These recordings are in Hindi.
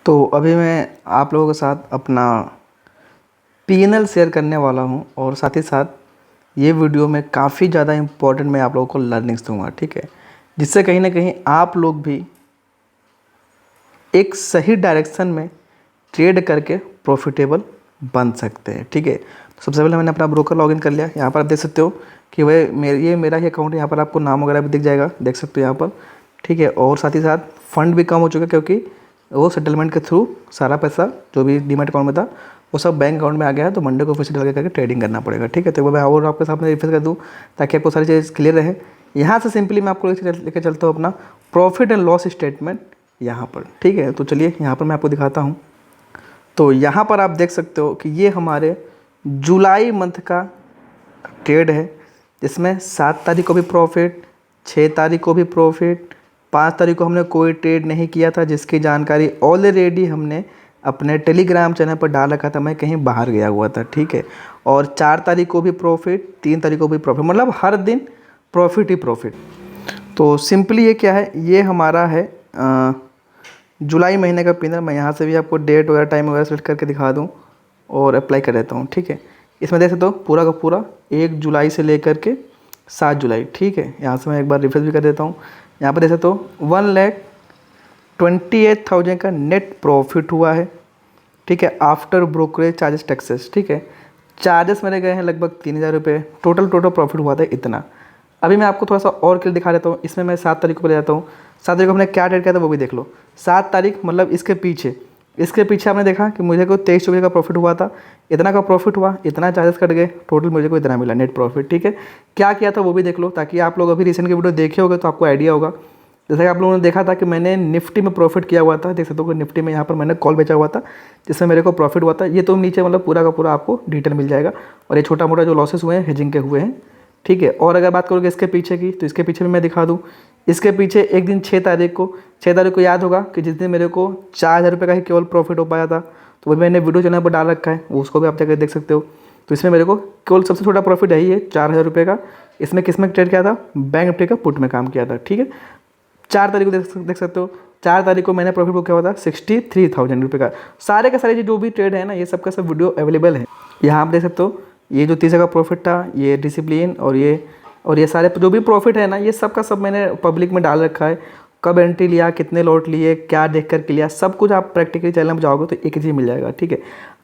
तो अभी मैं आप लोगों के साथ अपना पीएनएल शेयर करने वाला हूं और साथ ही साथ ये वीडियो में काफ़ी ज़्यादा इम्पोर्टेंट मैं आप लोगों को लर्निंग्स दूंगा, ठीक है, जिससे कहीं ना कहीं आप लोग भी एक सही डायरेक्शन में ट्रेड करके प्रॉफिटेबल बन सकते हैं। ठीक है, तो सबसे पहले मैंने अपना ब्रोकर लॉगिन कर लिया। यहाँ पर आप देख सकते हो कि वह ये मेरा ही अकाउंट है। यहाँ पर आपको नाम वगैरह भी दिख जाएगा, देख सकते हो यहाँ पर। ठीक है, और साथ ही साथ फंड भी कम हो चुका है क्योंकि वो सेटलमेंट के थ्रू सारा पैसा जो भी डीमैट अकाउंट में था वो सब बैंक अकाउंट में आ गया है। तो मंडे को फिर से डाल करके ट्रेडिंग करना पड़ेगा। ठीक है, तो मैं और आपके सामने रिफ्रेश कर दूँ ताकि आपको सारी चीज़ क्लियर रहे। यहाँ से सिंपली मैं आपको लेकर चलता हूँ अपना प्रॉफिट एंड लॉस स्टेटमेंट यहाँ पर। ठीक है, तो चलिए यहाँ पर मैं आपको दिखाता हूँ। तो यहाँ पर आप देख सकते हो कि ये हमारे जुलाई मंथ का ट्रेड है, जिसमें 7 तारीख को भी प्रॉफिट, 6 तारीख को भी प्रॉफिट, 5 तारीख को हमने कोई ट्रेड नहीं किया था, जिसकी जानकारी ऑलरेडी हमने अपने टेलीग्राम चैनल पर डाल रखा था। मैं कहीं बाहर गया हुआ था, ठीक है। और 4 तारीख को भी प्रॉफिट, 3 तारीख को भी प्रॉफिट, मतलब हर दिन प्रॉफिट ही प्रॉफिट। तो सिंपली ये क्या है, ये हमारा है जुलाई महीने का पिनर। मैं यहाँ से भी आपको डेट वगैरह टाइम वगैरह सेलेक्ट करके दिखा दूँ और अप्लाई कर देता हूँ। ठीक है, इसमें देख सकते हो पूरा का पूरा 1 जुलाई से लेकर के 7 जुलाई। ठीक है, यहाँ से मैं एक बार रिफ्रेश भी कर देता हूँ। यहाँ पर देख सकते हो 1,28,000 का नेट प्रॉफिट हुआ है। ठीक है, आफ्टर ब्रोकरेज चार्जेस टैक्सेस। ठीक है, चार्जेस मेरे गए हैं लगभग 3,000 रुपये। टोटल प्रॉफिट हुआ था इतना। अभी मैं आपको थोड़ा सा और क्लियर दिखा देता हूँ। इसमें मैं 7 तारीख को ले जाता हूँ। 7 तारीख को हमने क्या ट्रेड किया था वो भी देख लो। 7 तारीख मतलब इसके पीछे आपने देखा कि मुझे को 23 का प्रॉफिट हुआ था। इतना का प्रॉफिट हुआ, इतना चार्जेस कट गए, टोटल मुझे को इतना मिला नेट प्रॉफिट। ठीक है, क्या किया था वो भी देख लो ताकि आप लोग अभी रिसेंट की वीडियो देखे होगे तो आपको आइडिया होगा। जैसे कि आप लोगों ने देखा था कि मैंने निफ्टी में प्रॉफिट किया हुआ था। देख सकते हो कि निफ्टी में यहाँ पर मैंने कॉल बेचा हुआ था जिसमें मेरे को प्रॉफिट हुआ था। ये तो नीचे मतलब पूरा का पूरा आपको डिटेल मिल जाएगा। और ये छोटा मोटा जो लॉसेस हुए हैं हेजिंग के हुए हैं। ठीक है, और अगर बात करोगे इसके पीछे की तो इसके पीछे भी मैं दिखा दूँ। इसके पीछे एक दिन 6 तारीख को याद होगा कि जिस दिन मेरे को 4,000 रुपये का ही केवल प्रॉफिट हो पाया था, तो वो मैंने वीडियो चैनल पर डाल रखा है, उसको भी आप जाकर देख सकते हो। तो इसमें मेरे को केवल सबसे छोटा प्रॉफिट यही है 4,000 रुपये का। इसमें किस में ट्रेड किया था, बैंक निफ्टी का पुट में काम किया था। ठीक है, 4 तारीख को देख सकते हो। 4 तारीख को मैंने प्रॉफिट बुक किया हुआ था 63,000 रुपये का। सारे के सारे जो भी ट्रेड है ना, ये सब का सब वीडियो अवेलेबल है। यहाँ आप देख सकते हो ये जो 30 का प्रॉफिट था, ये डिसिप्लिन और ये सारे जो भी प्रॉफिट है ना, ये सब का सब मैंने पब्लिक में डाल रखा है। कब एंट्री लिया, कितने लॉट लिए, क्या देख कर के लिया, सब कुछ आप प्रैक्टिकली चैनल में जाओगे तो एक ही चीज़ मिल जाएगा। ठीक है,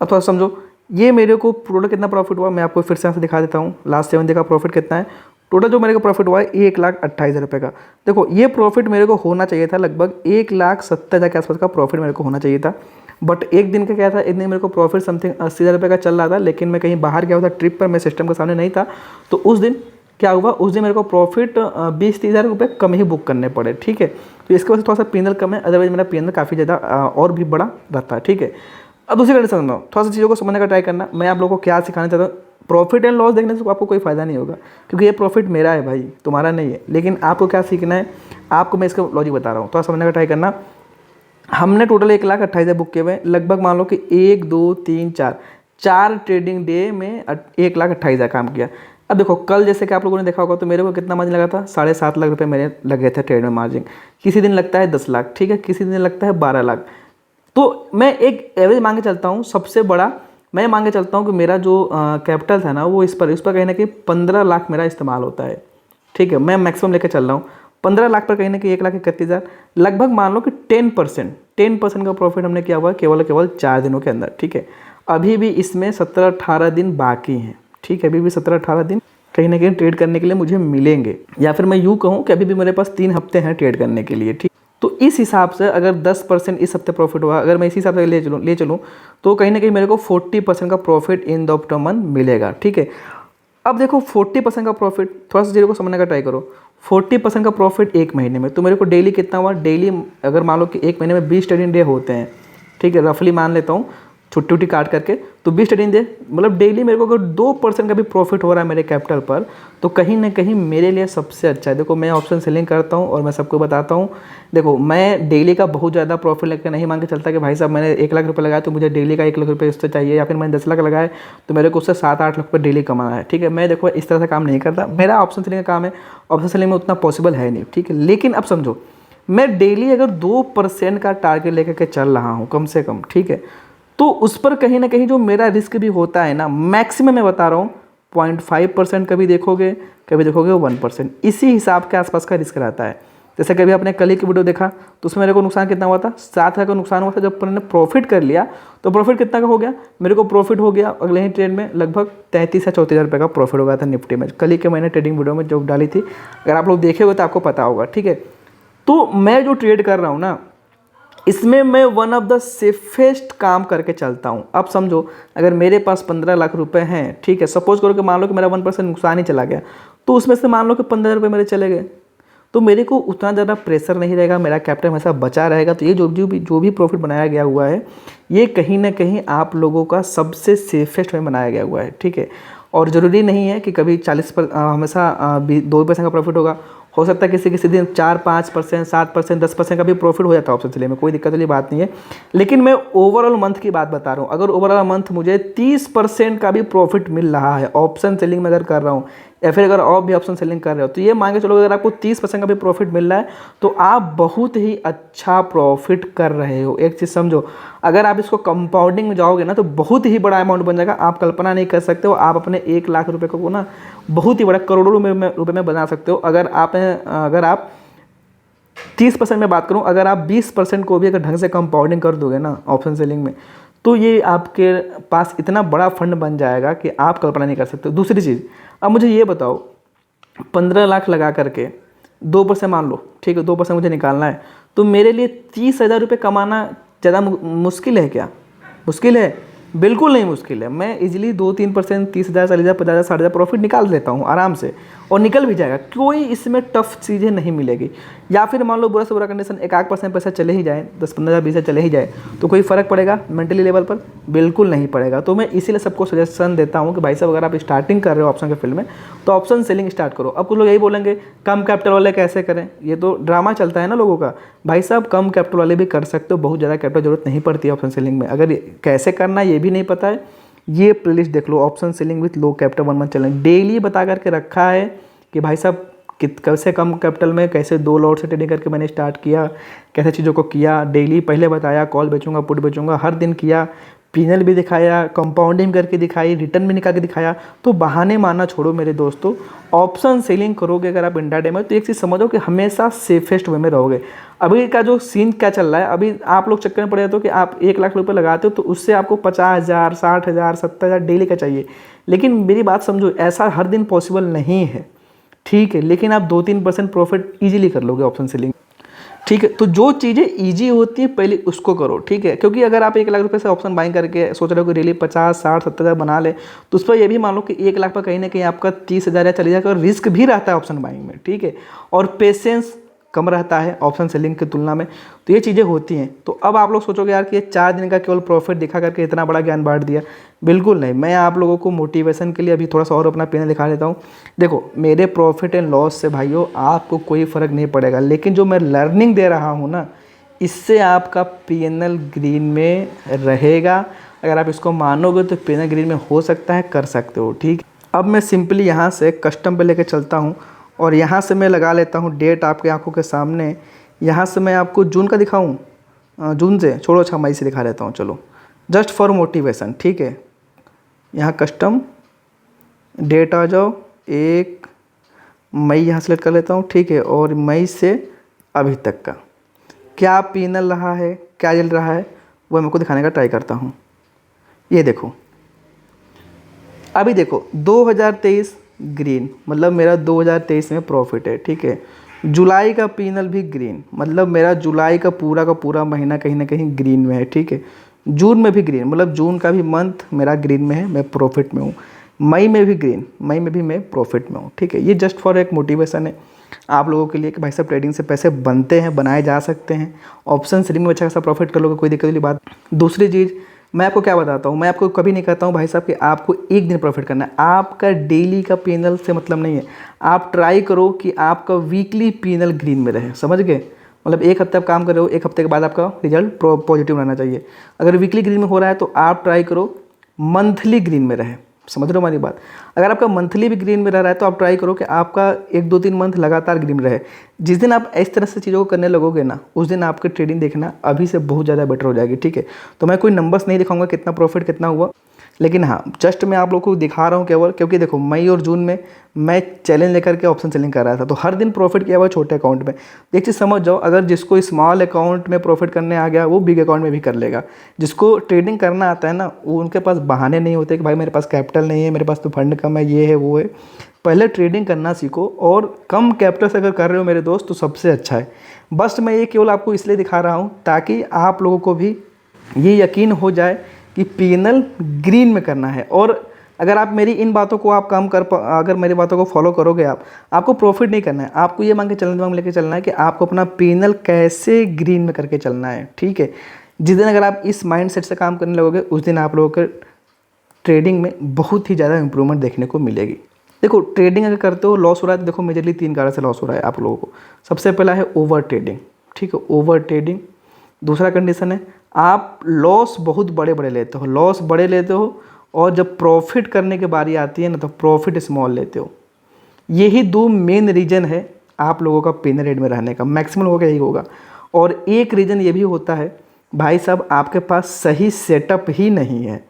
अब थोड़ा समझो ये मेरे को टोटल कितना प्रॉफिट हुआ, मैं आपको फिर से यहाँ से दिखा देता हूँ। लास्ट 7 डे का प्रॉफिट कितना है, टोटल जो मेरे को प्रॉफिट हुआ है 1,28,000 रुपये का। देखो ये प्रॉफिट मेरे को होना चाहिए था लगभग 1,70,000 के आसपास का प्रॉफिट मेरे को होना चाहिए था। बट एक दिन का क्या था, एक दिन मेरे को प्रॉफिट समथिंग 80,000 रुपये का चल रहा था, लेकिन मैं कहीं बाहर गया हुआ था ट्रिप पर, मैं सिस्टम के सामने नहीं था। तो उस दिन क्या हुआ, उस दिन मेरे को प्रॉफिट 20-30,000 रुपये कम ही बुक करने पड़े। ठीक है, तो इसके वजह से थोड़ा सा पीएनएल कम है, अदरवाइज मेरा पीएनएल काफ़ी ज़्यादा और भी बड़ा रहता है। ठीक है, अब दूसरी कंडीशन समझो, थोड़ा सा चीज़ों को समझने का ट्राई करना। मैं आप लोगों को क्या सिखाना चाहता हूँ, प्रॉफिट एंड लॉस देखने से आपको कोई फ़ायदा नहीं होगा क्योंकि ये प्रॉफिट मेरा है भाई, तुम्हारा नहीं है। लेकिन आपको क्या सीखना है, आपको मैं इसका लॉजिक बता रहा हूँ, थोड़ा समझने का ट्राई करना। हमने टोटल 1,28,000 बुक किए हुए, लगभग मान लो कि 1, 2, 3, 4 ट्रेडिंग डे में 1,28,000 काम किया। अब देखो कल जैसे कि आप लोगों ने देखा होगा तो मेरे को कितना मार्जिन लगा था, 7.5 लाख रुपए मेरे लगे थे ट्रेड में मार्जिन। किसी दिन लगता है 10 लाख, ठीक है, किसी दिन लगता है 12 लाख। तो मैं एक एवरेज मांगे चलता हूँ, सबसे बड़ा मैं मांगे चलता हूँ कि मेरा जो कैपिटल था ना वो इस पर कहीं ना कहीं 15 लाख मेरा इस्तेमाल होता है। ठीक है, मैं मैक्सिमम लेकर चल रहा हूँ 15 लाख पर कहीं ना कहीं 1,31,000, लगभग मान लो कि 10% का प्रॉफिट हमने किया हुआ केवल 4 दिनों के अंदर। ठीक है, अभी भी इसमें 17-18 दिन बाकी हैं। ठीक है, अभी भी 17-18 दिन कहीं ना कहीं ट्रेड करने के लिए मुझे मिलेंगे, या फिर मैं यूँ कहूँ कि अभी भी मेरे पास 3 हफ्ते हैं ट्रेड करने के लिए। ठीक, तो इस हिसाब से अगर 10% इस हफ्ते प्रॉफिट हुआ, अगर मैं इसी हिसाब से ले चलूँ तो कहीं ना कहीं मेरे को 40% का profit in the after month मिलेगा। ठीक है, अब देखो 40% का प्रॉफिट, थोड़ा सा चीज़ों को समझने का ट्राई करो। 40% का प्रॉफिट एक महीने में, तो मेरे को डेली कितना हुआ, डेली अगर मान लो कि एक महीने में 20 ट्रेडिंग डे होते हैं। ठीक है, रफली मान लेता हूँ छुट्टी काट करके, तो 20 ट्रेडिंग डे मतलब डेली मेरे को अगर 2% का भी प्रॉफिट हो रहा है मेरे कैपिटल पर, तो कहीं ना कहीं मेरे लिए सबसे अच्छा है। देखो मैं ऑप्शन सेलिंग करता हूँ और मैं सबको बताता हूँ, देखो मैं डेली का बहुत ज़्यादा प्रॉफिट लेकर नहीं मांग के चलता कि भाई साहब मैंने 1 लाख रुपये लगाया तो मुझे डेली का 1 लाख रुपये उससे चाहिए, या फिर मैंने 10 लाख लगाए तो मेरे को उससे 7-8 लाख रुपये डेली कमाना है। ठीक है, मैं देखो इस तरह से काम नहीं करता, मेरा ऑप्शन सेलिंग का काम है, ऑप्शन सेलिंग में उतना पॉसिबल है नहीं। ठीक है, लेकिन अब समझो मैं डेली अगर 2% का टारगेट लेकर के चल रहा हूँ कम से कम, ठीक है, तो उस पर कहीं ना कहीं जो मेरा रिस्क भी होता है ना, मैक्सिमम मैं बता रहा हूँ 0.5% कभी देखोगे 1%, इसी हिसाब के आसपास का रिस्क रहता है। जैसे कभी आपने कल ही की वीडियो देखा तो उसमें मेरे को नुकसान कितना हुआ था, 7,000 का नुकसान हुआ था। जब मैंने प्रॉफिट कर लिया तो प्रॉफिट कितना का हो गया, मेरे को प्रॉफिट हो गया अगले ही ट्रेड में लगभग 33 या 34 हज़ार रुपये का प्रॉफिट हो गया था निफ्टी में। कल ही के मैंने ट्रेडिंग वीडियो में जो डाली थी, अगर आप लोग देखे हुए तो आपको पता होगा, ठीक है। तो मैं जो ट्रेड कर रहा हूँ ना, इसमें मैं वन ऑफ द सेफेस्ट काम करके चलता हूँ। अब समझो अगर मेरे पास 15 लाख रुपए हैं, ठीक है, सपोज करो कि मान लो कि मेरा 1% नुकसान ही चला गया, तो उसमें से मान लो कि 15 रुपये मेरे चले गए, तो मेरे को उतना ज़्यादा प्रेशर नहीं रहेगा, मेरा कैपिटल हमेशा बचा रहेगा। तो ये जो भी प्रॉफिट बनाया गया हुआ है, ये कहीं ना कहीं आप लोगों का सबसे सेफेस्ट में बनाया गया हुआ है, ठीक है। और ज़रूरी नहीं है कि कभी 40 पर हमेशा 2% का प्रॉफिट होगा। हो सकता है किसी दिन 4-5%, 7%, 10% का भी प्रॉफिट हो जाता है ऑप्शन सेलिंग में, कोई दिक्कत वाली बात नहीं है। लेकिन मैं ओवरऑल मंथ की बात बता रहा हूँ। अगर ओवरऑल मंथ मुझे 30% का भी प्रॉफिट मिल रहा है ऑप्शन सेलिंग में अगर कर रहा हूँ, या फिर अगर आप भी ऑप्शन सेलिंग कर रहे हो, तो ये मान के चलो अगर आपको 30% का भी प्रॉफिट मिल रहा है तो आप बहुत ही अच्छा प्रॉफिट कर रहे हो। एक चीज़ समझो, अगर आप इसको कंपाउंडिंग में जाओगे ना तो बहुत ही बड़ा अमाउंट बन जाएगा। आप कल्पना नहीं कर सकते हो, आप अपने 1 लाख रुपए को ना बहुत ही बड़ा करोड़ों रुपए में बना सकते हो। अगर आप 30% में बात करूं, अगर आप 20% को भी अगर ढंग से कंपाउंडिंग कर दोगे ना ऑप्शन सेलिंग में, तो ये आपके पास इतना बड़ा फंड बन जाएगा कि आप कल्पना नहीं कर सकते। दूसरी चीज़, अब मुझे ये बताओ, 15 लाख लगा करके 2% मान लो, ठीक है, 2% मुझे निकालना है, तो मेरे लिए 30,000 रुपये कमाना ज़्यादा मुश्किल है क्या? मुश्किल है? बिल्कुल नहीं मुश्किल है। मैं इजीली 2-3%, 30,000, 40,000, 50,000, 60,000 प्रॉफिट निकाल लेता हूँ आराम से, और निकल भी जाएगा। कोई इसमें टफ चीज़ें नहीं मिलेगी। या फिर मान लो बुरा से बुरा कंडीशन 1-8% पैसा चले ही जाए, 10-15,000, 20,000 चले ही जाए, तो कोई फ़र्क पड़ेगा मेंटली लेवल पर? बिल्कुल नहीं पड़ेगा। तो मैं इसीलिए सबको सजेशन देता हूँ कि भाई साहब अगर आप स्टार्टिंग कर रहे हो ऑप्शन के फील्ड में तो ऑप्शन सेलिंग स्टार्ट करो। अब कुछ लोग यही बोलेंगे कम कैपिटल वाले कैसे करें, ये तो ड्रामा चलता है ना लोगों का। भाई साहब कम कैपिटल वाले भी कर सकते हो, बहुत ज़्यादा कैपिटल जरूरत नहीं पड़ती है ऑप्शन सेलिंग में। अगर कैसे करना ये भी नहीं पता है, ये प्लेलिस्ट देख लो, option selling with low capital 1 month challenge, daily बता करके रखा है कि भाई साहब कैसे कम कैपिटल में कैसे 2 लॉट से ट्रेडिंग करके मैंने स्टार्ट किया, कैसे चीज़ों को किया, डेली पहले बताया कॉल बेचूंगा पुट बेचूंगा, हर दिन किया, पीनल भी दिखाया, कंपाउंडिंग करके दिखाई, रिटर्न भी निकाल के दिखाया। तो बहाने मारना छोड़ो मेरे दोस्तों, ऑप्शन सेलिंग करोगे अगर आप इंट्राडे में, तो एक चीज़ समझो कि हमेशा सेफेस्ट वे में रहोगे। अभी का जो सीन क्या चल रहा है, अभी आप लोग चक्कर में पड़े तो कि आप 1 लाख रुपये लगाते हो तो उससे आपको 50,000, 60,000, 70,000 डेली का चाहिए। लेकिन मेरी बात समझो, ऐसा हर दिन पॉसिबल नहीं है, ठीक है। लेकिन आप 2-3% प्रॉफिट ईजिली कर लोगे ऑप्शन सेलिंग, ठीक है। तो जो चीज़ें ईजी होती हैं पहले उसको करो, ठीक है। क्योंकि अगर आप 1 लाख रुपए से ऑप्शन बाइंग करके सोच रहे हो कि डेली 50, 60, 70,000 बना ले, तो उस पर ये भी मान लो कि 1 लाख पर कहीं ना कहीं आपका 30,000 या 40,000 का रिस्क भी रहता है ऑप्शन बाइंग में, ठीक है। और पेशेंस कम रहता है ऑप्शन सेलिंग की तुलना में। तो ये चीज़ें होती हैं। तो अब आप लोग सोचोगे यार कि ये 4 दिन का केवल प्रॉफिट दिखा करके इतना बड़ा ज्ञान बांट दिया। बिल्कुल नहीं, मैं आप लोगों को मोटिवेशन के लिए अभी थोड़ा सा और अपना पेन दिखा देता हूँ। देखो मेरे प्रॉफिट एंड लॉस से भाइयों आपको कोई फ़र्क नहीं पड़ेगा, लेकिन जो मैं लर्निंग दे रहा हूँ ना, इससे आपका PNL ग्रीन में रहेगा। अगर आप इसको मानोगे तो PNL ग्रीन में हो सकता है, कर सकते हो, ठीक। अब मैं सिंपली यहाँ से कस्टम पे लेके चलता हूँ और यहाँ से मैं लगा लेता हूँ डेट आपके आंखों के सामने। यहाँ से मैं आपको जून का दिखाऊँ, जून से छोड़ो, अच्छा मई से दिखा लेता हूँ, चलो, जस्ट फॉर मोटिवेशन, ठीक है। यहाँ कस्टम डेट आ जाओ, 1 मई यहाँ सेलेक्ट कर लेता हूँ, ठीक है। और मई से अभी तक का क्या PNL रहा है, क्या चल रहा है, वो मेरे को दिखाने का ट्राई करता हूँ। ये देखो, अभी देखो 2023 ग्रीन, मतलब मेरा 2023 में प्रॉफिट है, ठीक है। जुलाई का PNL भी ग्रीन, मतलब मेरा जुलाई का पूरा महीना कहीं ना कहीं ग्रीन में है, ठीक है। जून में भी ग्रीन, मतलब जून का भी मंथ मेरा ग्रीन में है, मैं प्रॉफिट में हूँ। मई में भी ग्रीन, मई में भी मैं प्रॉफिट में हूँ, ठीक है। ये जस्ट फॉर एक मोटिवेशन है आप लोगों के लिए कि भाई साहब ट्रेडिंग से पैसे बनते हैं, बनाए जा सकते हैं। ऑप्शन सेलिंग में अच्छा खासा प्रॉफिट कर लोगे, कोई दिक्कत वाली बात। दूसरी चीज़ मैं आपको क्या बताता हूँ, मैं आपको कभी नहीं कहता हूँ भाई साहब कि आपको एक दिन प्रॉफिट करना है। आपका डेली का PNL से मतलब नहीं है। आप ट्राई करो कि आपका वीकली PNL ग्रीन में रहे, समझ गए। मतलब 1 हफ्ते आप काम कर रहे हो, 1 हफ्ते के बाद आपका रिजल्ट पॉजिटिव रहना चाहिए। अगर वीकली ग्रीन में हो रहा है तो आप ट्राई करो मंथली ग्रीन में रहे, समझ रहे हो हमारी बात। अगर आपका मंथली भी ग्रीन में रह रहा है तो आप ट्राई करो कि आपका 1-2-3 मंथ लगातार ग्रीन रहे। जिस दिन आप इस तरह से चीज़ों को करने लगोगे ना, उस दिन आपकी ट्रेडिंग देखना अभी से बहुत ज़्यादा बेटर हो जाएगी, ठीक है। तो मैं कोई नंबर्स नहीं दिखाऊंगा कितना प्रॉफिट कितना हुआ, लेकिन हाँ जस्ट मैं आप लोगों को दिखा रहा हूँ केवल, क्योंकि देखो मई और जून में मैं चैलेंज लेकर के ऑप्शन सेलिंग कर रहा था, तो हर दिन प्रॉफिट किया हुआ छोटे अकाउंट में। एक चीज़ समझ जाओ, अगर जिसको स्मॉल अकाउंट में प्रॉफिट करने आ गया वो बिग अकाउंट में भी कर लेगा। जिसको ट्रेडिंग करना आता है ना, वो उनके पास बहाने नहीं होते कि भाई मेरे पास कैपिटल नहीं है, मेरे पास तो फंड कम है, ये है वो है। पहले ट्रेडिंग करना सीखो, और कम कैपिटल से अगर कर रहे हो मेरे दोस्त तो सबसे अच्छा है। बस मैं ये केवल आपको इसलिए दिखा रहा हूँ ताकि आप लोगों को भी ये यकीन हो जाए कि पीएनएल ग्रीन में करना है। और अगर आप मेरी इन बातों को आप अगर मेरी बातों को फॉलो करोगे, आपको प्रॉफिट नहीं करना है, आपको ये मान के चलना, दिमाग में लेके चलना है कि आपको अपना पीएनएल कैसे ग्रीन में करके चलना है, ठीक है। जिस दिन अगर आप इस माइंडसेट से काम करने लगोगे, उस दिन आप लोगों के ट्रेडिंग में बहुत ही ज़्यादा इंप्रूवमेंट देखने को मिलेगी। देखो ट्रेडिंग अगर करते हो लॉस हो रहा है तो देखो मेजरली 3 कारण से लॉस हो रहा है आप लोगों को। सबसे पहला है ओवर ट्रेडिंग, ठीक है, ओवर ट्रेडिंग। दूसरा कंडीशन है आप लॉस बहुत बड़े बड़े लेते हो, लॉस बड़े लेते हो, और जब प्रॉफिट करने की बारी आती है ना तो प्रॉफिट स्मॉल लेते हो। यही 2 मेन रीज़न है आप लोगों का पिन रेट में रहने का, मैक्सिमम लोगों का यही होगा। और एक रीज़न ये भी होता है भाई साहब आपके पास सही सेटअप ही नहीं है।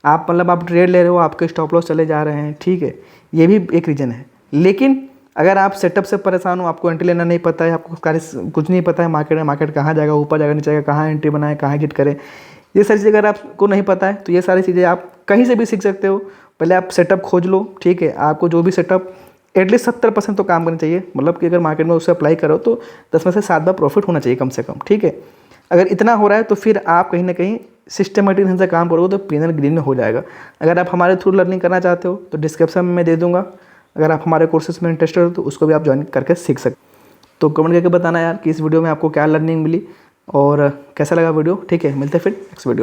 आप मतलब आप ट्रेड ले रहे हो, आपके स्टॉप लॉस चले जा रहे हैं, ठीक है, ये भी एक रीज़न है। लेकिन अगर आप सेटअप से परेशान हो, आपको एंट्री लेना नहीं पता है, आपको कुछ नहीं पता है मार्केट कहाँ जाएगा, ऊपर जाएगा नीचे जाएगा, कहाँ एंट्री बनाए, कहाँ एग्जिट करें, ये सारी चीज़ें अगर आपको नहीं पता है तो ये सारी चीज़ें आप कहीं से भी सीख सकते हो। पहले आप सेटअप खोज लो, ठीक है। आपको जो भी सेटअप एटलीस्ट 70% तो काम करना चाहिए, मतलब कि अगर मार्केट में उसे अप्लाई करो तो 10 में से 7 बार प्रॉफिट होना चाहिए कम से कम, ठीक है। अगर इतना हो रहा है तो फिर आप कहीं ना कहीं सिस्टमेटिक ढंग से काम करोगे तो पीएनएल ग्रीन में हो जाएगा। अगर आप हमारे थ्रू लर्निंग करना चाहते हो तो डिस्क्रिप्शन में मैं दे दूंगा। अगर आप हमारे कोर्सेज में इंटरेस्टेड हो तो उसको भी आप ज्वाइन करके सीख सकते। तो कमेंट करके बताना यार कि इस वीडियो में आपको क्या लर्निंग मिली और कैसा लगा वीडियो, ठीक है। मिलते हैं फिर नेक्स्ट वीडियो।